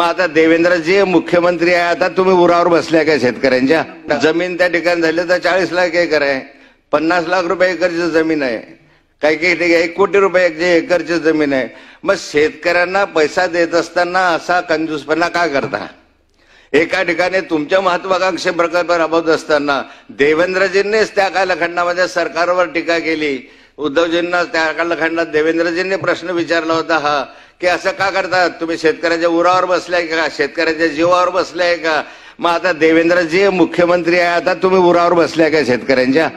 मग आता देवेंद्रजी मुख्यमंत्री आहे, आता तुम्ही उरावर बसल्या काय शेतकऱ्यांच्या? जमीन त्या ठिकाणी झाली तर 40 लाख एकर आहे, 50 लाख रुपये एकरची जमीन आहे, काही काही ठिकाणी 1 कोटी रुपये एकरची जमीन आहे. मग शेतकऱ्यांना पैसा देत असताना असा कंजूसपणा का करता? एका ठिकाणी तुमच्या महत्वाकांक्षी प्रकल्प राबवत असताना देवेंद्रजींनीच त्या कालखंडामध्ये सरकारवर टीका केली. उद्धवजींना त्या कालखंडात देवेंद्रजींनी प्रश्न विचारला होता हा की असं का करतात तुम्ही? शेतकऱ्याच्या उरावर बसलाय का? शेतकऱ्याच्या जीवावर बसलाय का? मग आता देवेंद्रजी मुख्यमंत्री आहे, आता तुम्ही उरावर बसलाय का शेतकऱ्यांच्या?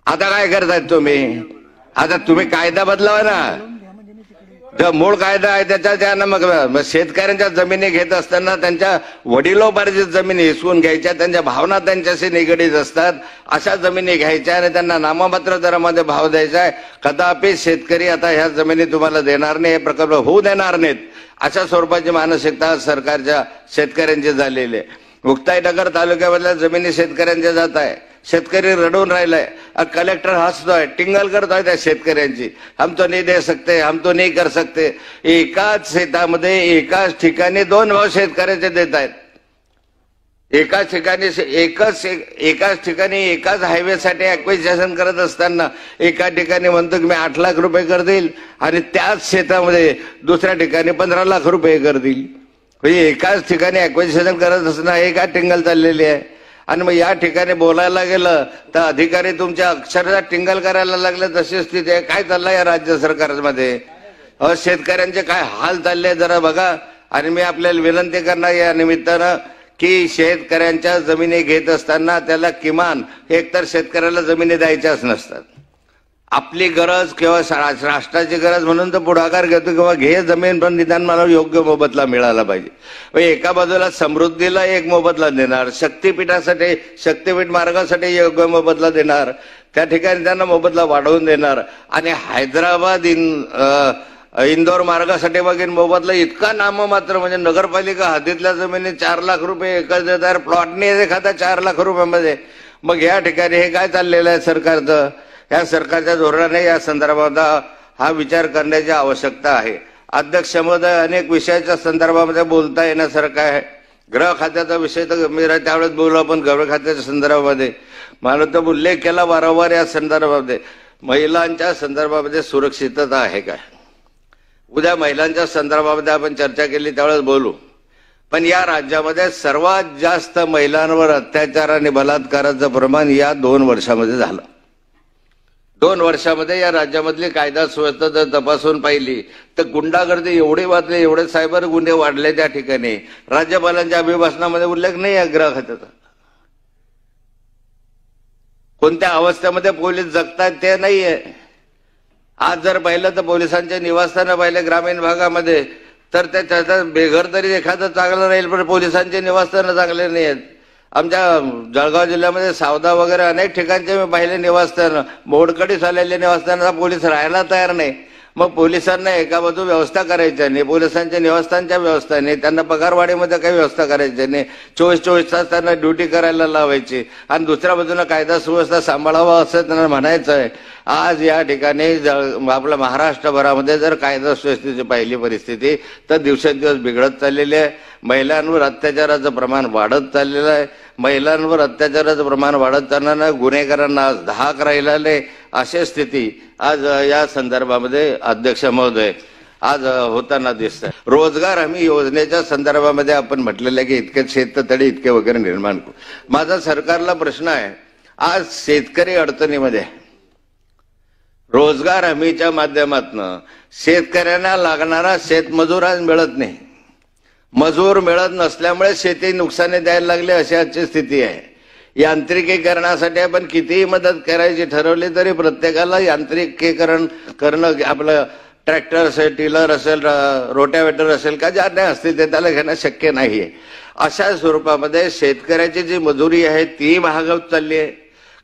आता काय करतायत तुम्ही? आता तुम्ही कायदा बदलावा ना. जो मूळ कायदा आहे त्याच्या त्यानं मग शेतकऱ्यांच्या जमिनी घेत असताना त्यांच्या वडिलोपार्जित जमिनी हिसकून घ्यायच्या, त्यांच्या भावना त्यांच्याशी निगडीत असतात, अशा जमिनी घ्यायच्या आणि त्यांना नाममात्र दरामध्ये भाव द्यायचा आहे. कदापि शेतकरी आता ह्या जमिनी तुम्हाला देणार नाही, हे प्रकल्प होऊ देणार नाहीत, अशा स्वरूपाची मानसिकता सरकारच्या शेतकऱ्यांची झालेली आहे. मुक्ताईनगर तालुक्यामधल्या जमिनी शेतकऱ्यांच्या जात आहे, शेतकरी रडून राहिलाय, कलेक्टर हसतोय, टिंगल करतोय त्या शेतकऱ्यांची, हम तो नहीं दे सकते, हम तो नहीं कर सकते. एकाच शेतामध्ये एकाच ठिकाणी 2 भाव शेतकऱ्याचे देत आहेत. एकाच ठिकाणी एकाच हायवेसाठी ॲक्विजिशन करत असताना एका ठिकाणी म्हणतो की मी 8 लाख रुपये कर देईल आणि त्याच शेतामध्ये दुसऱ्या ठिकाणी 15 लाख रुपये कर देईल. म्हणजे एकाच ठिकाणी ॲक्विजिशन करत असताना एका टिंगल चाललेली आहे. आणि मग या ठिकाणी बोलायला गेलं तर अधिकारी तुमच्या अक्षरशः टिंगल करायला लागले. तशी स्थिती आहे. काय चाललंय या राज्य सरकारमध्ये? शेतकऱ्यांचे काय हाल चालले जरा बघा. आणि मी आपल्याला विनंती करणार या निमित्तानं की शेतकऱ्यांच्या जमिनी घेत असताना त्याला किमान एकतर शेतकऱ्याला जमिनी द्यायच्याच नसतात. आपली गरज किंवा राष्ट्राची गरज म्हणून तर पुढाकार घेतो किंवा घे जमीन, पण निदान मला योग्य मोबदला मिळाला पाहिजे. एका बाजूला समृद्धीला एक मोबदला देणार, शक्तीपीठासाठी शक्तीपीठ मार्गासाठी योग्य मोबदला देणार, त्या ठिकाणी त्यांना मोबदला वाढवून देणार. आणि हैदराबाद इंदोर मार्गासाठी बघीन मोबदला इतका नाममात्र, म्हणजे नगरपालिका हद्दीतल्या जमिनी 4 लाख रुपये एकर देणार, प्लॉटने एखादा 4 लाख रुपयामध्ये. मग या ठिकाणी हे काय चाललेलं आहे सरकारचं? या सरकारच्या धोरणाने या संदर्भात हा विचार करण्याची आवश्यकता आहे. अध्यक्ष महोदय, अनेक विषयाच्या संदर्भामध्ये बोलता येण्यासारखं आहे. गृह खात्याचा विषय तर मी त्यावेळेस बोललो आपण गृह खात्याच्या संदर्भामध्ये, मला तर उल्लेख केला वारंवार या संदर्भामध्ये. महिलांच्या संदर्भामध्ये सुरक्षितता आहे काय? उद्या महिलांच्या संदर्भामध्ये आपण चर्चा केली त्यावेळेस बोलू. पण या राज्यामध्ये सर्वात जास्त महिलांवर अत्याचार आणि बलात्काराचं प्रमाण या 2 वर्षामध्ये झालं. 2 वर्षामध्ये या राज्यामधली कायदा सुव्यवस्था जर तपासून पाहिली तर गुंडागर्दी एवढे वाढले, एवढे सायबर गुन्हे वाढले त्या ठिकाणी. राज्यपालांच्या अभिभाषणामध्ये उल्लेख नाही आहे गृह खात्याचा. कोणत्या अवस्थेमध्ये पोलीस जगतात ते नाहीये. आज जर पाहिलं तर पोलिसांच्या निवासस्थानं पाहिले ग्रामीण भागामध्ये तर त्याचा बेघर तरी एखादं चांगलं राहील, पण पोलिसांचे निवासस्थानं चांगले नाही आहेत. आमच्या जळगाव जिल्ह्यामध्ये सावदा वगैरे अनेक ठिकाणचे मी पाहिले निवासस्थान, मोडकळीस आलेले निवासस्थानाला पोलीस राहायला तयार नाही. मग पोलिसांना एका बाजू व्यवस्था करायची नाही, पोलिसांच्या निवासस्थानच्या व्यवस्था नाही, त्यांना पगारवाढीमध्ये काही व्यवस्था करायची नाही, 24 तास त्यांना ड्युटी करायला लावायची, आणि दुसऱ्या बाजूला कायदा सुव्यवस्था सांभाळावा असं त्यांना म्हणायचं आहे. आज या ठिकाणी आपल्या महाराष्ट्रभरामध्ये जर कायदा सुव्यवस्थेची पाहिली परिस्थिती तर दिवसेंदिवस बिघडत चाललेली आहे. महिलांवर अत्याचाराचं प्रमाण वाढत चाललेलं आहे. महिलांवर अत्याचाराचं प्रमाण वाढत चालताना गुन्हेगारांना आज धाक राहिला नाही, अशी स्थिती आज या संदर्भामध्ये अध्यक्ष महोदय आज होताना दिसतं. रोजगार हमी योजनेच्या संदर्भामध्ये आपण म्हटलेलं आहे की इतके शेततळे इतके वगैरे निर्माण करू. माझा सरकारला प्रश्न आहे, आज शेतकरी अडचणीमध्ये आहे. रोजगार हमीच्या माध्यमातून शेतकऱ्यांना लागणारा शेतमजूर आज मिळत नाही. मजूर मिळत नसल्यामुळे शेती नुकसानी द्यायला लागले, अशी आजची स्थिती आहे. यांत्रिकीकरणासाठी आपण कितीही मदत करायची ठरवली तरी प्रत्येकाला यांत्रिकीकरण करणं, आपलं ट्रॅक्टर असेल, टिलर असेल, रोटावेटर असेल का ज्या नाही असतील ते त्याला घेणं शक्य नाहीये. अशा स्वरूपामध्ये शेतकऱ्याची जी मजुरी आहे ती महागत चालली आहे.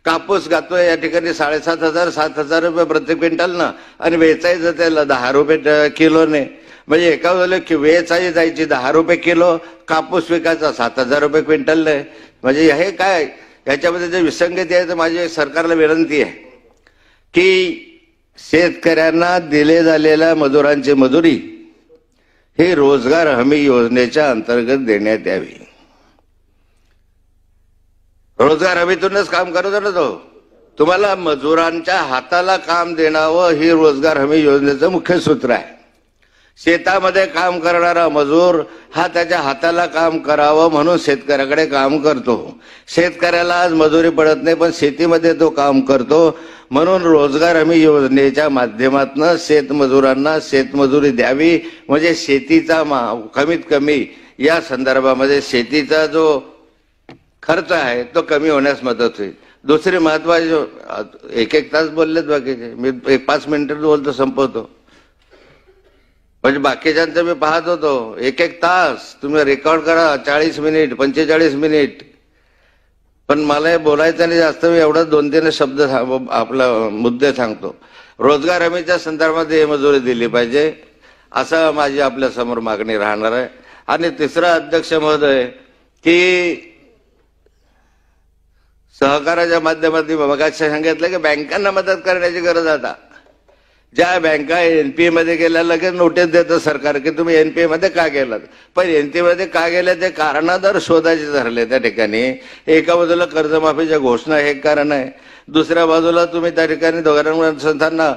कापूस गातोय या ठिकाणी 7,500 7,000 रुपये प्रति क्विंटलनं, आणि वेचायचं त्याला 10 रुपये किलोने. म्हणजे एका वेळेला वेचाई जायची 10 रुपये किलो, कापूस विकायचा 7,000 रुपये क्विंटलने. म्हणजे हे काय? याच्यामध्ये जे विसंगती आहे तर माझी सरकारला विनंती आहे की शेतकऱ्यांना दिले झालेल्या मजुरांची मजुरी हे रोजगार हमी योजनेच्या अंतर्गत देण्यात यावी. रोजगार हमीतूनच काम करतो ना तो. तुम्हाला मजुरांच्या हाताला काम देणावं ही रोजगार हमी योजनेचं मुख्य सूत्र आहे. शेतामध्ये काम करणारा मजूर हा त्याच्या हाताला काम करावं म्हणून शेतकऱ्याकडे काम करतो. शेतकऱ्याला आज मजुरी पडत नाही पण शेतीमध्ये तो काम करतो म्हणून रोजगार हमी योजनेच्या माध्यमातून शेतमजुरांना शेतमजुरी द्यावी म्हणजे शेतीचा कमीत कमी या संदर्भामध्ये शेतीचा जो खर्च आहे तो कमी होण्यास मदत होईल. दुसरी महत्वाची एक तास बोललेत बाकीचे, मी 5 मिनिटं बोलतो संपवतो. म्हणजे बाकीच्यांचं मी पाहत होतो एक तास तुम्ही रेकॉर्ड करा 40 मिनिट 45 मिनिट, पण मला हे बोलायचं नाही जास्त. मी एवढं 2-3 शब्द आपला मुद्दे सांगतो. रोजगार हमीच्या संदर्भात मजुरी दिली पाहिजे असं माझी आपल्या समोर मागणी राहणार आहे. आणि तिसरा अध्यक्ष महोदय की सहकाराच्या माध्यमातून मगाशी सांगितलं की बँकांना मदत करण्याची गरज. आता ज्या बँका एनपीए मध्ये गेल्या लगेच नोटीस देतं सरकार की तुम्ही एनपीए मध्ये का गेलात, पण एनपीए मध्ये का गेले ते कारण जर शोधायचे ठरले त्या ठिकाणी एका बाजूला कर्जमाफीच्या घोषणा हे कारण आहे, दुसऱ्या बाजूला तुम्ही त्या ठिकाणी दोघांना संस्थांना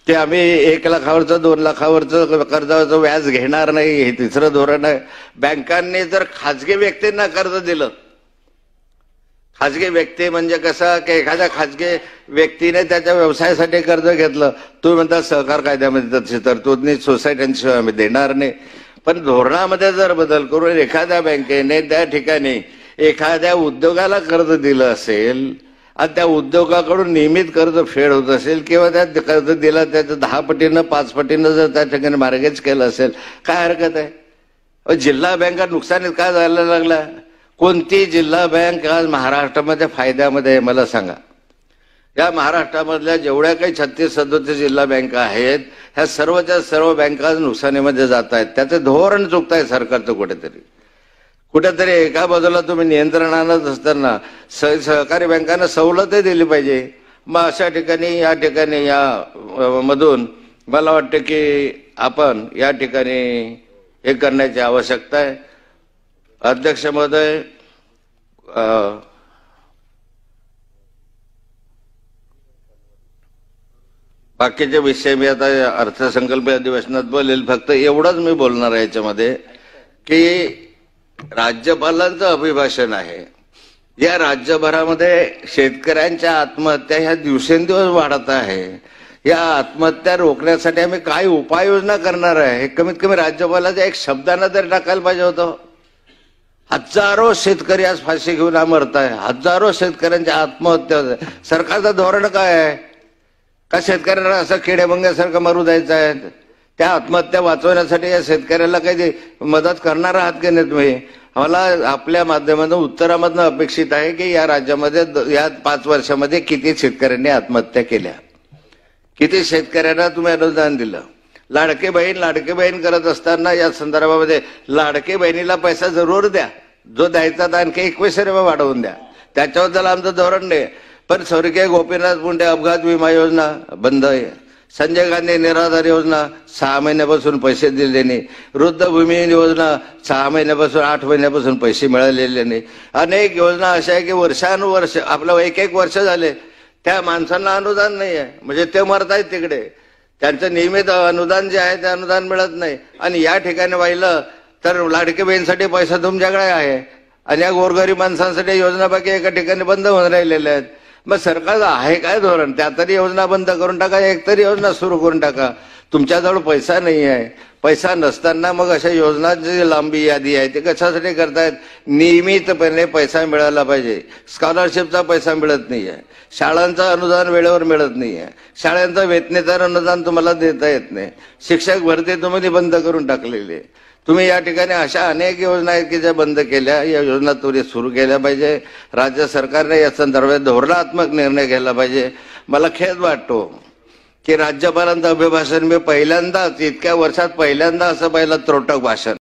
की आम्ही 1 लाखावरचं 2 लाखावरचं कर्जाचं व्याज घेणार नाही हे तिसरं धोरण आहे. बँकांनी जर खाजगी व्यक्तींना कर्ज दिलं, खाजगी व्यक्ती म्हणजे कसं की एखाद्या खाजगी व्यक्तीने त्याच्या व्यवसायासाठी कर्ज घेतलं, तुम्ही म्हणता सहकार कायद्यामध्ये तशी तरतूद नाही, सोसायट्यांशिवाय आम्ही देणार नाही. पण धोरणामध्ये जर बदल करून एखाद्या बँकेने त्या ठिकाणी एखाद्या उद्योगाला कर्ज दिलं असेल आणि त्या उद्योगाकडून नियमित कर्ज फेड होत असेल किंवा त्या कर्ज दिलं त्याचं 10 पटीनं 5 पटीनं जर त्या ठिकाणी मार्गेज केलं असेल काय हरकत आहे. जिल्हा बँका नुकसानीत काय जायला लागला. कोणती जिल्हा बँक आज महाराष्ट्रामध्ये फायद्यामध्ये आहे मला सांगा. या महाराष्ट्रामधल्या जेवढ्या काही 36-37 जिल्हा बँका आहेत ह्या सर्वच्या सर्व बँका नुकसानीमध्ये जात आहेत. त्याचं धोरण चुकत आहे सरकारचं. कुठेतरी एका बाजूला तुम्ही नियंत्रण आणत असताना सहकारी बँकांना सवलतही दिली पाहिजे. मग अशा ठिकाणी या ठिकाणी या मधून मला वाटतं की आपण या ठिकाणी हे करण्याची आवश्यकता आहे. अध्यक्ष महोदय, बाकीचे विषय मी आता अर्थसंकल्प अधिवेशनात बोलेल. फक्त एवढंच मी बोलणार आहे याच्यामध्ये की राज्यपालांचं अभिभाषण आहे. या राज्यभरामध्ये शेतकऱ्यांच्या आत्महत्या ह्या दिवसेंदिवस वाढत आहे. या आत्महत्या रोखण्यासाठी आम्ही काय उपाययोजना करणार आहे हे कमीत कमी राज्यपालाच्या एक शब्दानं तरी टाकायला पाहिजे होतं. हजारो शेतकरी आज फाशी घेऊन मरत आहे, हजारो शेतकऱ्यांच्या आत्महत्या होत आहे. सरकारचं धोरण काय आहे का शेतकऱ्यांना असं किडेबंग्यासारखं मरू द्यायचं आहे. त्या आत्महत्या वाचवण्यासाठी या शेतकऱ्याला काही मदत करणार आहात की नाही तुम्ही. मला आपल्या माध्यमातून उत्तरामधून अपेक्षित आहे की या राज्यामध्ये या 5 वर्षामध्ये किती शेतकऱ्यांनी आत्महत्या केल्या, किती शेतकऱ्यांना तुम्ही अनुदान दिलं. लाडके बहीण करत असताना या संदर्भामध्ये लाडके बहिणीला पैसा जरूर द्या, जो द्यायचा आणखी 21 रुपये वाढवून द्या, त्याच्याबद्दल आमचं धोरण नाही. पण स्वर्गीय गोपीनाथ मुंडे अपघात विमा योजना बंद आहे. संजय गांधी निराधार योजना 6 महिन्यापासून पैसे दिले नाही. वृद्धभूमी योजना 6 महिन्यापासून 8 महिन्यापासून पैसे मिळालेले नाही. अनेक योजना अशा आहे की वर्षानुवर्ष आपलं 1 वर्ष झाले त्या माणसांना अनुदान नाही आहे. म्हणजे ते मरतायत तिकडे, त्यांचं नियमित अनुदान जे आहे ते अनुदान मिळत नाही. आणि या ठिकाणी पाहिलं तर लाडकी बहीणसाठी पैसा तुमच्याकडे आहे आणि या गोरगरीब माणसांसाठी योजना बाकी एका ठिकाणी बंद होऊन राहिलेल्या आहेत. मग सरकारचं आहे काय धोरण. त्या तरी योजना बंद करून टाका, एकतरी योजना सुरू करून टाका. तुमच्याजवळ पैसा नाही आहे. पैसा नसताना मग अशा योजनांची लांबी यादी आहे ते कशासाठी करतायत. नियमितपणे पैसा मिळाला पाहिजे. स्कॉलरशिपचा पैसा मिळत नाही आहे, शाळांचं अनुदान वेळेवर मिळत नाही आहे, शाळांचं वेतनेतर अनुदान तुम्हाला देता येत नाही, शिक्षक भरती तुम्ही बंद करून टाकलेली आहे. तुम्ही या ठिकाणी अशा अनेक योजना आहेत की ज्या बंद केल्या. या योजना त्वरित सुरू केल्या पाहिजे. राज्य सरकारने या संदर्भात धोरणात्मक निर्णय घ्यायला पाहिजे. मला खेद वाटतो की राज्यपालांचं अभिभाषण मी पहिल्यांदाच इतक्या वर्षात पहिल्यांदा असं पाहिलं त्रोटक भाषण.